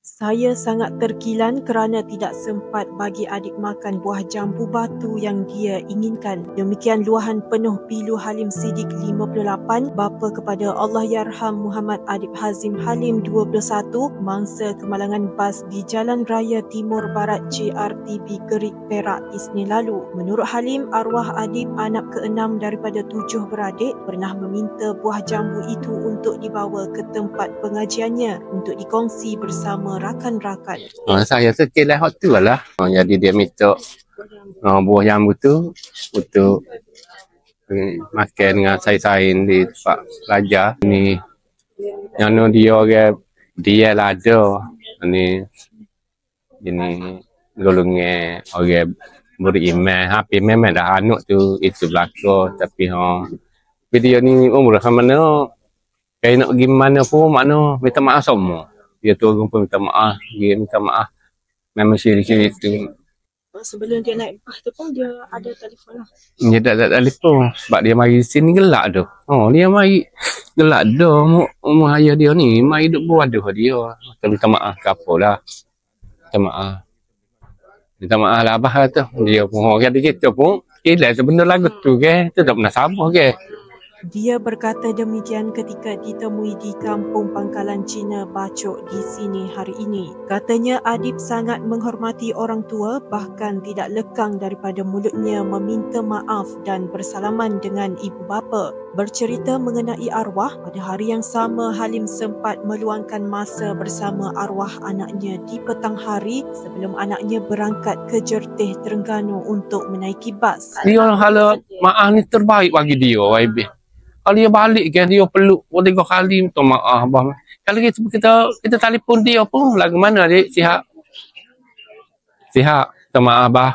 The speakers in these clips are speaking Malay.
Saya sangat terkilan kerana tidak sempat bagi adik makan buah jambu batu yang dia inginkan. Demikian luahan penuh Pilu Halim Siddiq 58, bapa kepada Allahyarham Muhammad Adib Hazim Halim 21, mangsa kemalangan bas di Jalan Raya Timur Barat JRTB Gerik Perak Isnin lalu. Menurut Halim, arwah Adib, anak ke-6 daripada 7 beradik, pernah meminta buah jambu itu untuk dibawa ke tempat pengajiannya untuk dikongsi bersama rakan-rakan. Saya sekilas waktu lah. Jadi dia minta buah jambu tu untuk makan dengan sain-sain di tempat pelajar. Ni yang dia orang dia lah ada. Ni golongan orang beriman. Hampir memang dah anak tu itu belaka, tapi dia ni umur mana kayak nak pergi mana pun makna minta maaf semua. Dia turun pun minta maaf, dia minta maaf. Memang syirik-syirik tu. Sebelum dia naik bas tu pun dia ada telefon lah. Dia tak ada telefon. Sebab dia mari sini gelak tu. Dia mari gelak dah. Umur ayah dia ni, mari duduk berwaduh dia. Kita minta maaf ke apa lah. Minta maaf. Minta maaf lah abah tu. Dia pun, kata kita pun, kira sebenarnya lagu tu ke. Kita tak pernah sabar ke. Dia berkata demikian ketika ditemui di kampung pangkalan Cina Bacok di sini hari ini. Katanya Adib sangat menghormati orang tua, bahkan tidak lekang daripada mulutnya meminta maaf dan bersalaman dengan ibu bapa. Bercerita mengenai arwah, pada hari yang sama Halim sempat meluangkan masa bersama arwah anaknya di petang hari sebelum anaknya berangkat ke Jertih, Terengganu untuk menaiki bas. Dia kalau maaf ni terbaik bagi dia, YB. Kalau dia balik kan, dia peluk 3 kali minta maaf abah. Kalau kita telefon dia pun, lagu mana adik? Sihat? Sihat? Minta maaf abah.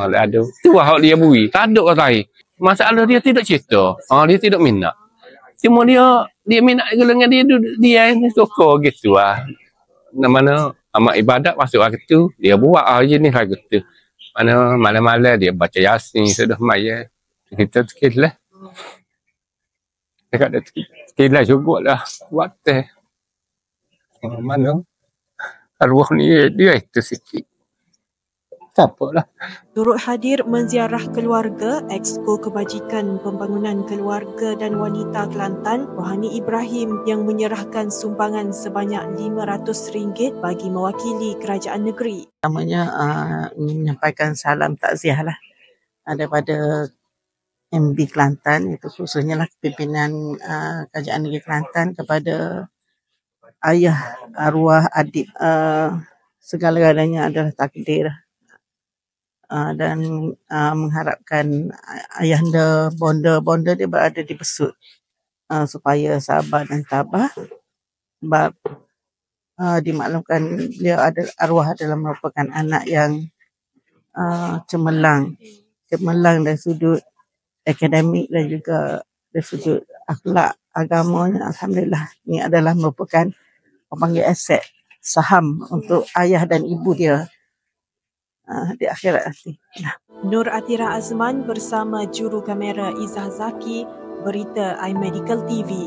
Ada. Tu lah dia beri. Tak ada kata lain. Masalah dia tidak cerita. Dia tidak minat. Cuma dia minat golongan dia ni suka gitu lah. Mana amat ibadat masuk lagu tu, dia buat je ni lagu tu. Mana malam-malam dia baca Yasin, sudah maya. Kita sekilas. Dekat dia sekilas juga lah buat teh. Mana arwah ni dia itu sikit. Tak apalah. Turut hadir menziarah keluarga, Exco Kebajikan Pembangunan Keluarga dan Wanita Kelantan, Rohani Ibrahim, yang menyerahkan sumbangan sebanyak RM500 bagi mewakili kerajaan negeri. Pertamanya menyampaikan salam takziah lah daripada MB Kelantan, itu khususnya lah pimpinan Kerajaan Negeri Kelantan kepada ayah arwah Adib. Segala-galanya adalah takdir dan mengharapkan ayahanda bonda dia berada di Besut supaya sabar dan tabah, sebab dimaklumkan dia arwah adalah merupakan anak yang cemerlang dari sudut akademik dan juga dari sudut akhlak agamanya. Alhamdulillah, ini adalah merupakan panggil aset saham untuk ayah dan ibu dia di akhirat nanti. Nur Atira Azman bersama juru kamera Izzah Zaki, Berita iMedical TV.